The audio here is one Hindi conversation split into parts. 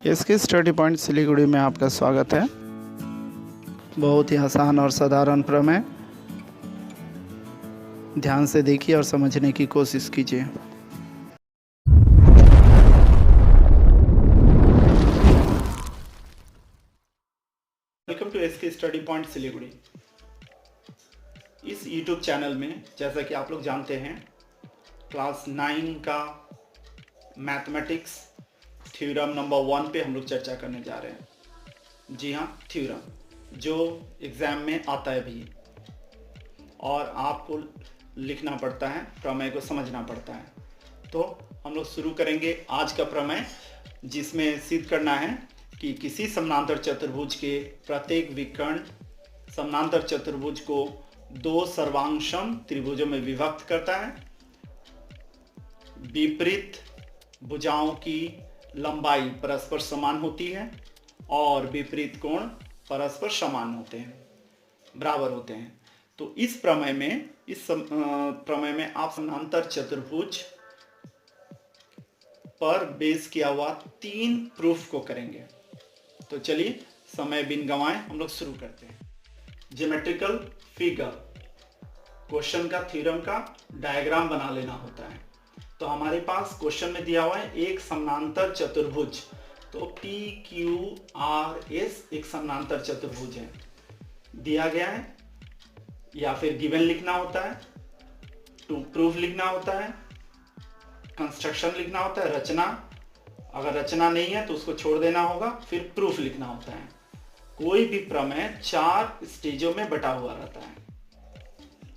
इसके स्टडी पॉइंट सिलीगुड़ी में आपका स्वागत है। बहुत ही आसान और साधारण प्रमेय, ध्यान से देखिए और समझने की कोशिश कीजिए। Welcome to SK study point Siliguri. इस यूट्यूब चैनल में जैसा कि आप लोग जानते हैं, क्लास 9 का मैथमेटिक्स थ्योरम नंबर 1 पे हम लोग चर्चा करने जा रहे हैं। जी हाँ, थ्योरम जो एग्ज़ाम में आता है भी और आपको लिखना पड़ता है, प्रमेय को समझना पड़ता है। तो हम लोग शुरू करेंगे आज का प्रमेय, जिसमें सिद्ध करना है कि किसी समानांतर चतुर्भुज के प्रत्येक विकर्ण समानांतर चतुर्भुज को दो सर्वांगसम त्रिभुजों में विभक्त करता है। विपरीत भुजाओं की लंबाई परस्पर समान होती है और विपरीत कोण परस्पर समान होते हैं, बराबर होते हैं। तो इस प्रमेय में आप समानांतर चतुर्भुज पर बेस किया हुआ 3 प्रूफ को करेंगे। तो चलिए समय बिन गंवाए हम लोग शुरू करते हैं। ज्योमेट्रिकल फिगर, क्वेश्चन का थ्योरम का डायग्राम बना लेना होता है। तो हमारे पास क्वेश्चन में दिया हुआ है एक समानांतर चतुर्भुज, तो पी क्यू आर एस एक समानांतर चतुर्भुज है, दिया गया है। या फिर गिवन लिखना होता है, टू प्रूफ लिखना होता है, कंस्ट्रक्शन लिखना होता है, रचना। अगर रचना नहीं है तो उसको छोड़ देना होगा, फिर प्रूफ लिखना होता है। कोई भी प्रमेय 4 स्टेजों में बटा हुआ रहता है,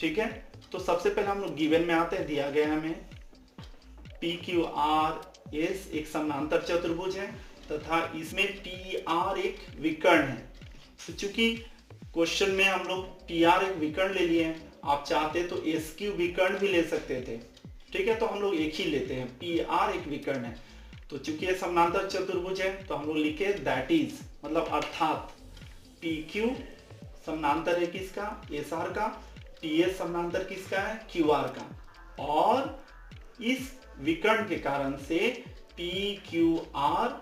ठीक है। तो सबसे पहले हम लोग गिवन में आते हैं। दिया गया है हमें पी क्यू आर एस एक समानांतर चतुर्भुज है तथा इसमें पी आर एक विकर्ण है। तो चूंकि क्वेश्चन में हम लोग पी आर एक विकर्ण ले लिए हैं, आप चाहते तो एस क्यू विकर्ण भी ले सकते थे, ठीक है। तो हम लोग एक ही लेते हैं, पी आर एक विकर्ण है। तो चूंकि ये समानांतर चतुर्भुज है तो हम लोग लिखे दैट इज, मतलब अर्थात पी क्यू समानांतर है किसका, एस आर का, पी एस समानांतर किसका है, क्यू आर का। और इस विकर्ण के कारण से पी क्यू आर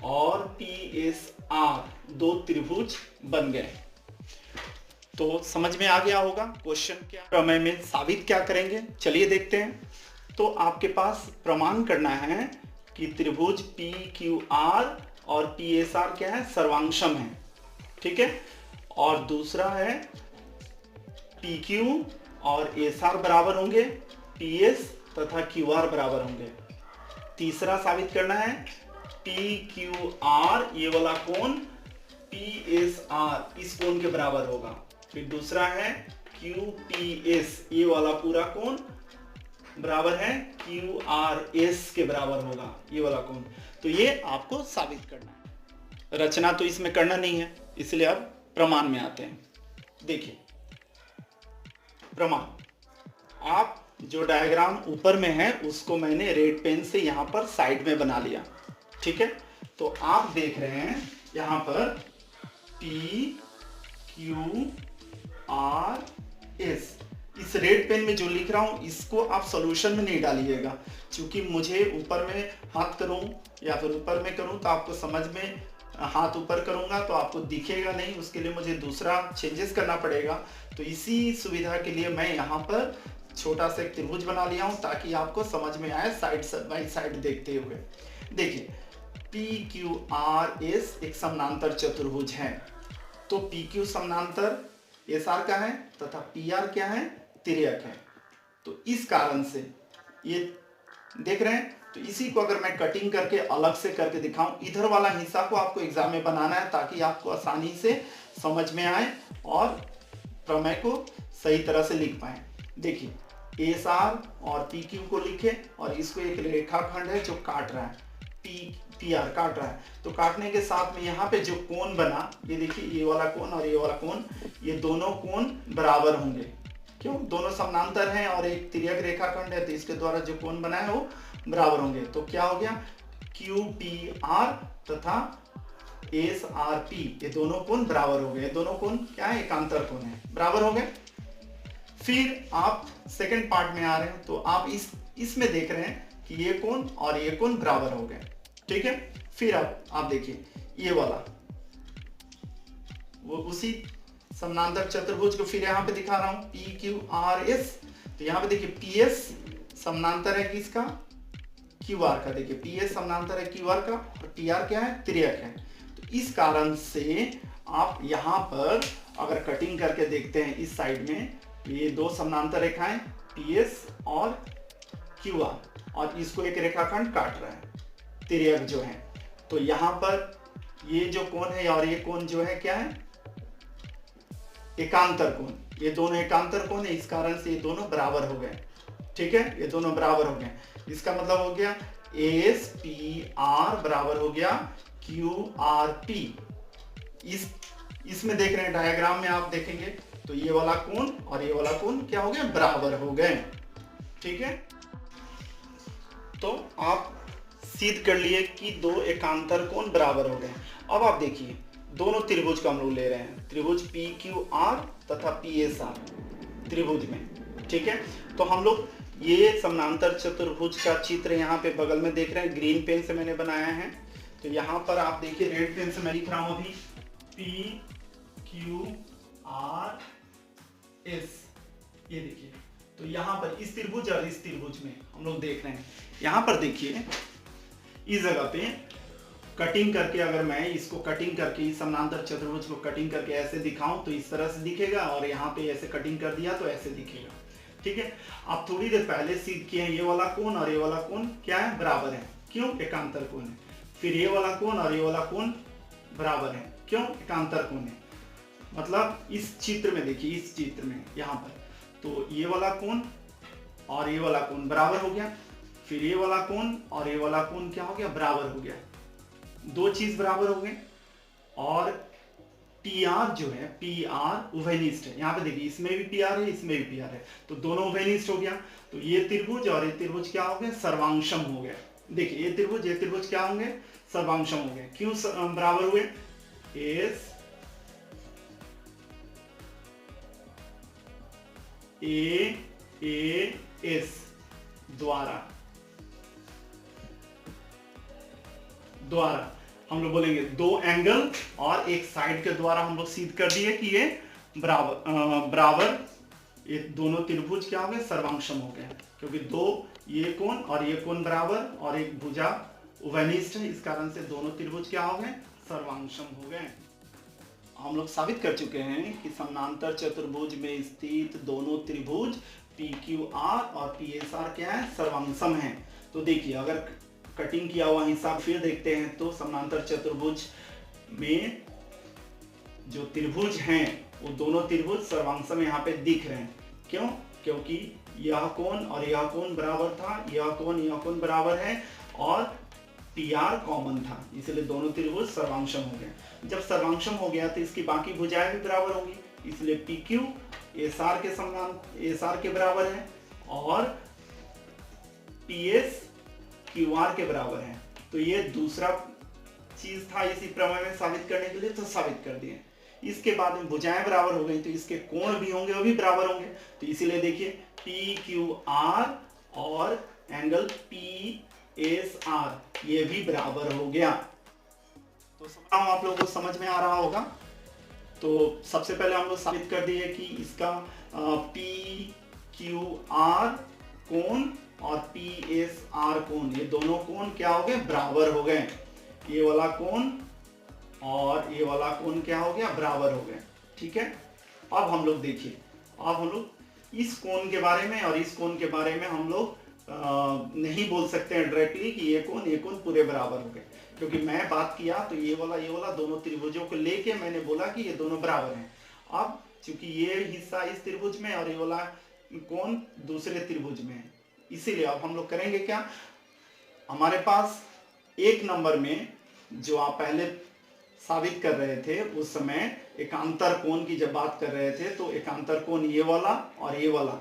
और पी एस आर दो त्रिभुज बन गए। तो समझ में आ गया होगा क्वेश्चन क्या, प्रमेय में साबित क्या करेंगे, चलिए देखते हैं। तो आपके पास प्रमाण करना है कि त्रिभुज पी क्यू आर और पी एस आर क्या है, सर्वांगसम है, ठीक है। और दूसरा है पी क्यू और एस आर बराबर होंगे पी एस तथा क्यू आर बराबर होंगे। तीसरा साबित करना है पी क्यू आर ये वाला कोण पी एस आर इस कोण के बराबर होगा। फिर दूसरा है क्यू पी एस ये वाला पूरा कोण बराबर है क्यू आर एस के बराबर होगा, ये वाला कोण। तो ये आपको साबित करना है। रचना तो इसमें करना नहीं है, इसलिए अब प्रमाण में आते हैं। देखिए प्रमाण, आप जो डायग्राम ऊपर में है उसको मैंने रेड पेन से यहाँ पर साइड में बना लिया, ठीक है। तो आप देख रहे हैं यहाँ पर P Q R S, इस रेड पेन में जो लिख रहा हूं इसको आप सॉल्यूशन में नहीं डालिएगा, क्योंकि मुझे ऊपर में हाथ करूं या फिर ऊपर में करूं तो आपको समझ में, हाथ ऊपर करूंगा तो आपको दिखेगा नहीं, उसके लिए मुझे दूसरा चेंजेस करना पड़ेगा। तो इसी सुविधा के लिए मैं यहाँ पर छोटा सा एक त्रिभुज बना लिया हूं ताकि आपको समझ में आए साइड बाई साइड देखते हुए। देखिए पी क्यू आर एस एक समानांतर चतुर्भुज है, तो पी क्यू समानांतर एस आर का है तथा पी आर क्या है, तिर्यक है। तो इस कारण से ये देख रहे हैं। तो इसी को अगर मैं कटिंग करके अलग से करके दिखाऊं, इधर वाला हिस्सा को आपको एग्जाम में बनाना है ताकि आपको आसानी से समझ में आए और प्रमेय को सही तरह से लिख पाए। देखिए एस आर और पी क्यू को लिखे और इसको एक रेखाखंड है जो काट रहा है, पी आर काट रहा है। तो काटने के साथ में यहाँ पे जो कोण बना, ये देखिए ये वाला कोण और ये वाला कोण, ये दोनों कोण बराबर होंगे। क्यों, दोनों समानांतर हैं और एक तिर्यक रेखाखंड है, तो इसके द्वारा जो कोण बना है वो बराबर होंगे। तो क्या हो गया, क्यू पी आर तथा एस आर पी ये दोनों कोण बराबर हो गए। दोनों कोण क्या है, एकांतर कोण है, बराबर हो गए। फिर आप सेकंड पार्ट में आ रहे हैं, तो आप इसमें देख रहे हैं कि ये कोण और ये कोण बराबर हो गए, ठीक है। फिर अब आप देखिए ये वाला वो उसी समानांतर चतुर्भुज को फिर यहाँ पे दिखा रहा हूं पी क्यू आर एस। तो यहाँ पे देखिए पी एस समानांतर है किसका, क्यू आर का। देखिए पी एस समानांतर है क्यू आर का और टी आर क्या है, त्रियक है। तो इस कारण से आप यहाँ पर अगर कटिंग करके देखते हैं इस साइड में, ये दो समानांतर रेखाएं पी एस और क्यू आर, और इसको एक रेखाखंड काट रहा है, त्रियक जो है। तो यहाँ पर ये जो कोण है और ये कोण जो है क्या है, एकांतर कोण। ये दोनों एकांतर कोण है, इस कारण से ये दोनों बराबर हो गए। ठीक है, ये दोनों बराबर हो गए। इसका मतलब हो गया एस पी आर बराबर हो गया क्यू आर पी। इसमें देख रहे हैं डायग्राम में आप देखेंगे तो ये वाला कोण और ये वाला कोण क्या हो गया, बराबर हो गए। ठीक है, तो आप सिद्ध कर लिए कि दो एकांतर कोण बराबर हो गए। अब आप देखिए दोनों त्रिभुज का हम लोग ले रहे हैं, त्रिभुज पी क्यू आर तथा पी एस आर त्रिभुज में। ठीक है, तो हम लोग ये समानांतर चतुर्भुज का चित्र यहाँ पे बगल में देख रहे हैं, ग्रीन पेन से मैंने बनाया है। तो यहाँ पर आप देखिए रेड पेन से मैं लिख रहा हूँ अभी पी क्यू आर एस। ये देखिए, तो यहाँ पर इस त्रिभुज और इस त्रिभुज में हम लोग देख रहे हैं। यहाँ पर देखिए इस जगह पे कटिंग करके, अगर मैं इसको कटिंग करके इस समानांतर चतुर्भुज को कटिंग करके ऐसे दिखाऊं तो इस तरह से दिखेगा, और यहाँ पे ऐसे कटिंग कर दिया तो ऐसे दिखेगा। ठीक है, आप थोड़ी देर पहले सिद्ध किए हैं ये वाला कोण और ये वाला कोण क्या है, बराबर है। क्यों, एकांतर कोण है। फिर ये वाला कोण और ये वाला कोण बराबर है, क्यों, एकांतर कोण है। मतलब इस चित्र में देखिए, इस चित्र में यहाँ पर तो ये वाला कोण और ये वाला कोण बराबर हो गया। फिर ये वाला कोण और ये वाला कोण क्या हो गया, बराबर हो गया। दो चीज बराबर हो गए। और पी आर जो है, पी आर उभयनिष्ठ है। यहाँ पे देखिए इसमें भी पी आर है, इसमें भी पी आर है, तो दोनों उभयनिष्ठ हो गया। तो ये त्रिभुज और ये त्रिभुज क्या हो गए, सर्वांशम हो गया। देखिए ये त्रिभुज क्या होंगे, सर्वांशम हो गए। क्यों बराबर हुए, एस ए एस द्वारा हम लोग बोलेंगे दो एंगल और एक साइड के द्वारा हम लोग सिद्ध कर दिए कि ये बराबर ये दोनों त्रिभुज क्या हो गए, सर्वांशम हो गए। क्योंकि दो ये कोण और ये कोण बराबर और एक भुजा उभयनिष्ठ है, इस कारण से दोनों त्रिभुज क्या हो गए, सर्वांशम हो गए। हम लोग साबित कर चुके हैं कि समानांतर चतुर्भुज में स्थित दोनों त्रिभुज पी क्यू आर और पी एस आर क्या है, सर्वांशम है। तो देखिए अगर कटिंग किया हुआ हिसाब फिर देखते हैं तो समानांतर चतुर्भुज में जो त्रिभुज हैं वो दोनों त्रिभुज सर्वांशम यहाँ पे दिख रहे हैं। क्यों, क्योंकि यह कोण और यह कोण बराबर था, यह कोण बराबर है और पी आर कॉमन था, इसलिए दोनों त्रिभुज सर्वांशम हो गए। जब सर्वांशम हो गया तो इसकी बाकी भुजाएं भी बराबर होंगी, इसलिए पी क्यू एस आर के बराबर है और पी एस क्यू आर के बराबर है। तो ये दूसरा चीज था इसी प्रमेय में साबित करने के लिए, तो साबित कर दिए। इसके बाद में भुजाएं बराबर हो गई तो इसके कोण भी होंगे, वो भी बराबर होंगे। तो इसीलिए देखिए पी क्यू आर और एंगल पी एस आर ये भी बराबर हो गया। तो समझ रहा हूं आप लोगों को समझ में आ रहा होगा। तो सबसे पहले हम लोग साबित कर दिए कि इसका पी क्यू आर कोण और पी एस आर कोण, ये दोनों कोण क्या हो गए, बराबर हो गए। ये वाला कोण और ये वाला कोण क्या हो गया, बराबर हो गए। ठीक है, अब हम लोग देखिए, अब हम लोग इस कोण के बारे में और इस कोण के बारे में हम लोग नहीं बोल सकते हैं डायरेक्टली कि ये कोण पूरे बराबर हो गए, क्योंकि मैं बात किया तो ये वाला दोनों त्रिभुजों को लेके मैंने बोला कि ये दोनों बराबर हैं। अब चूंकि ये हिस्सा इस त्रिभुज में और ये वाला कोण दूसरे त्रिभुज में है, इसीलिए अब हम लोग करेंगे क्या, हमारे पास एक नंबर में जो आप पहले साबित कर रहे थे उस समय एकांतर कोण की जब बात कर रहे थे तो एकांतर कोण ये वाला और ये वाला,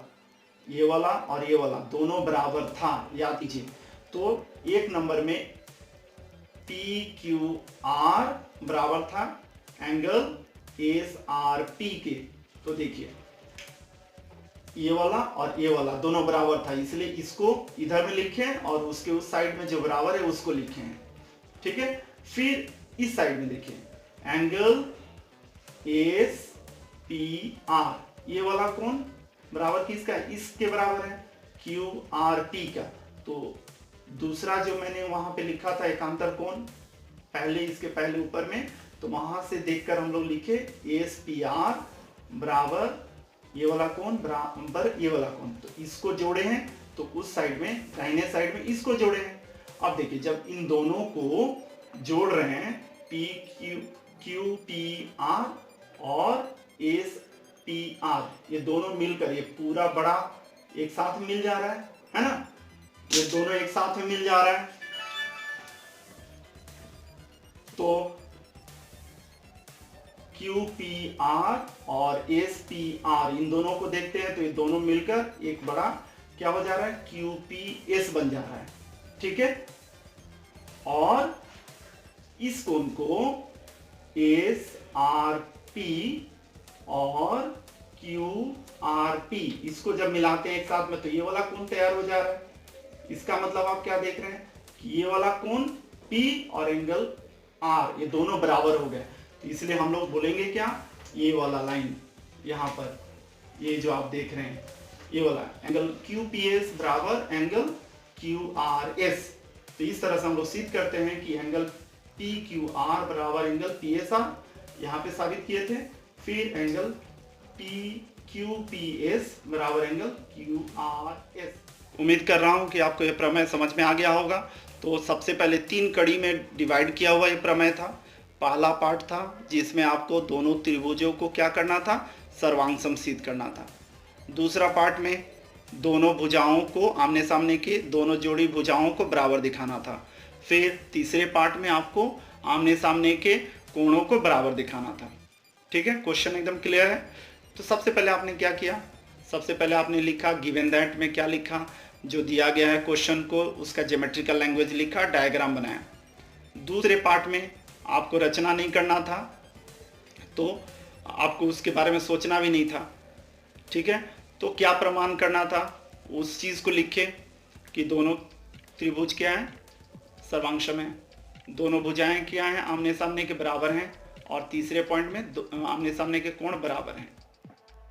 ये वाला और ये वाला दोनों बराबर था, याद कीजिए। तो एक नंबर में पी क्यू आर बराबर था एंगल एस आर पी के। तो देखिए ये वाला और ये वाला दोनों बराबर था, इसलिए इसको इधर में लिखे और उसके उस साइड में जो बराबर है उसको लिखे हैं। ठीक है, फिर इस साइड में देखिए, एंगल एस पी आर, ये वाला कोण बराबर किसका है, इसके बराबर है क्यू आर पी का। तो दूसरा जो मैंने वहां पे लिखा था एकांतर कोण पहले, इसके पहले ऊपर में, तो वहां से देखकर हम लोग लिखे एस पी आर बराबर ये वाला कोण बराबर ये वाला कोण। तो इसको जोड़े हैं तो उस साइड में, दाहिने साइड में इसको जोड़े हैं। अब देखिए जब इन दोनों को जोड़ रहे हैं, पी क्यू पी आर और एस पी आर, ये दोनों मिलकर ये पूरा बड़ा एक साथ मिल जा रहा है ना, ये दोनों एक साथ में मिल जा रहा है। तो क्यू पी आर और एस पी आर, इन दोनों को देखते हैं तो ये दोनों मिलकर एक बड़ा क्या हो जा रहा है, क्यू पी एस बन जा रहा है। ठीक है, और इस कोण को एस आर पी और क्यू आर पी, इसको जब मिलाते हैं एक साथ में तो ये वाला कोण तैयार हो जा रहा है। इसका मतलब आप क्या देख रहे हैं कि ये वाला कोण P और एंगल R ये दोनों बराबर हो गए। तो इसलिए हम लोग बोलेंगे क्या, ये वाला लाइन यहाँ पर, ये जो आप देख रहे हैं ये वाला एंगल QPS बराबर एंगल QRS। तो इस तरह से हम लोग सिद्ध करते हैं कि एंगल PQR बराबर एंगल PSR, यहाँ पे साबित किए थे। फिर एंगल PQPS बराबर एंगल QRS। उम्मीद कर रहा हूँ कि आपको ये प्रमेय समझ में आ गया होगा। तो सबसे पहले 3 कड़ी में डिवाइड किया हुआ ये प्रमेय था। पहला पार्ट था जिसमें आपको दोनों त्रिभुजों को क्या करना था, सर्वांग सिद्ध करना था। दूसरा पार्ट में दोनों भुजाओं को आमने सामने के, दोनों जोड़ी भुजाओं को बराबर दिखाना था। फिर तीसरे पार्ट में आपको आमने सामने के कोणों को बराबर दिखाना था। ठीक है, क्वेश्चन एकदम क्लियर है। तो सबसे पहले आपने क्या किया, सबसे पहले आपने लिखा गिवन दैट में क्या लिखा, जो दिया गया है क्वेश्चन को उसका ज्योमेट्रिकल लैंग्वेज लिखा, डायग्राम बनाया। दूसरे पार्ट में आपको रचना नहीं करना था, तो आपको उसके बारे में सोचना भी नहीं था। ठीक है, तो क्या प्रमाण करना था, उस चीज़ को लिखे कि दोनों त्रिभुज क्या है, सर्वांगसम है, दोनों भुजाएं क्या हैं, आमने सामने के बराबर हैं, और तीसरे पॉइंट में आमने सामने के कोण बराबर हैं।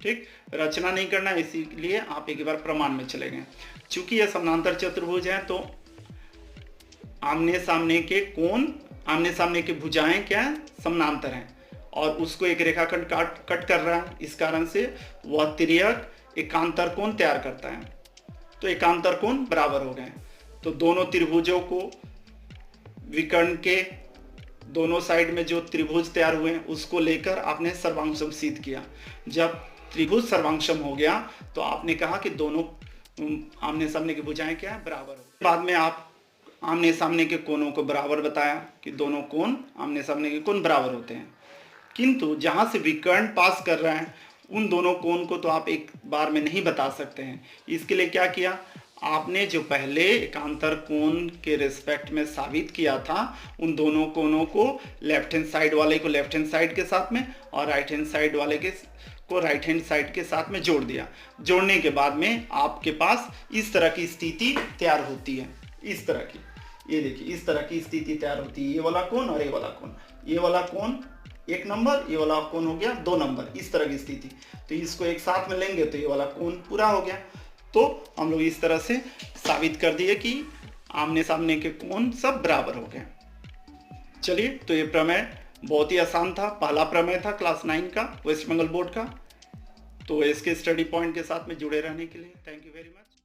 ठीक, रचना नहीं करना, इसीलिए आप एक बार प्रमाण में चले गए। चूंकि यह समानांतर चतुर्भुज है तो आमने सामने के कोण, आमने सामने की भुजाएं क्या है, समानांतर हैं, और उसको एक रेखाखंड कट कर रहा है। इस कारण से वह तिर्यक एकांतर कोण तैयार करता है। तो एकांतर कोण बराबर हो गए। तो दोनों त्रिभुजों को विकर्ण के दोनों साइड में जो त्रिभुज तैयार हुए हैं उसको लेकर आपने सर्वांगसम सिद्ध किया। जब त्रिभुज सर्वांगसम हो गया तो आपने कहा कि दोनों आमने सामने की भुजाएं क्या है, बराबर हो। बाद में आप आमने सामने के कोणों को बराबर बताया कि दोनों कोण आमने सामने के कोण बराबर होते हैं। किंतु जहां से विकर्ण पास कर रहे हैं उन दोनों कोण को तो आप एक बार में नहीं बता सकते हैं। इसके लिए क्या किया, आपने जो पहले एकांतर कोण के रिस्पेक्ट में साबित किया था, उन दोनों कोणों को लेफ्ट हैंड साइड वाले को लेफ्ट हैंड साइड के साथ में और राइट हैंड साइड वाले को राइट हैंड साइड के साथ में जोड़ दिया। जोड़ने के बाद में आपके पास इस तरह की स्थिति तैयार होती है। इस तरह की, ये देखिए इस तरह की स्थिति तैयार होती है। ये वाला कोण और ये वाला कोण, ये वाला कोण 1 नंबर, ये वाला कोण हो गया 2 नंबर, इस तरह की स्थिति। तो इसको एक साथ में लेंगे तो ये वाला कोण पूरा हो गया। तो हम लोग इस तरह से साबित कर दिए कि आमने सामने के कोण सब बराबर हो गए। चलिए, तो ये प्रमेय बहुत ही आसान था, पहला प्रमेय था क्लास 9 का, वेस्ट बंगाल बोर्ड का। तो इसके स्टडी पॉइंट के साथ में जुड़े रहने के लिए थैंक यू वेरी मच।